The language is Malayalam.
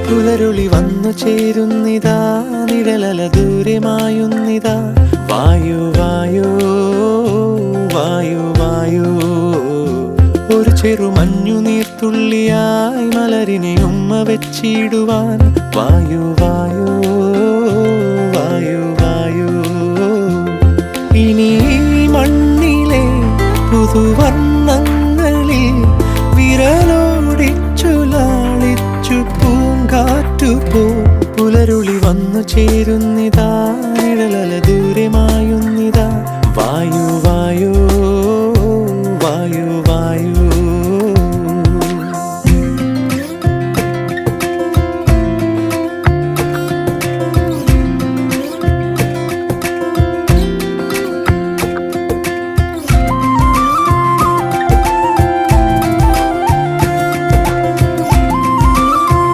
പുലരുളി വന്നു ചേരുന്നിതാ, നിഴലല ദൂരെ മായുന്നിതാ. വായു വായോ വായു വായോ, ഒരു ചെറു മഞ്ഞു നീർത്തുള്ളിയായി മലരിനെ ഉമ്മ വെച്ചിടുവാൻ. വായു വായോ വായു വായോ, ഇനി മണ്ണിലെ പുതുവർണ്ണങ്ങളിൽ വിരലോടിച്ചു ലാളിച്ചു പൂങ്കാറ്റുപോ. പുലരുളി വന്നു ചേരുന്നിതാ,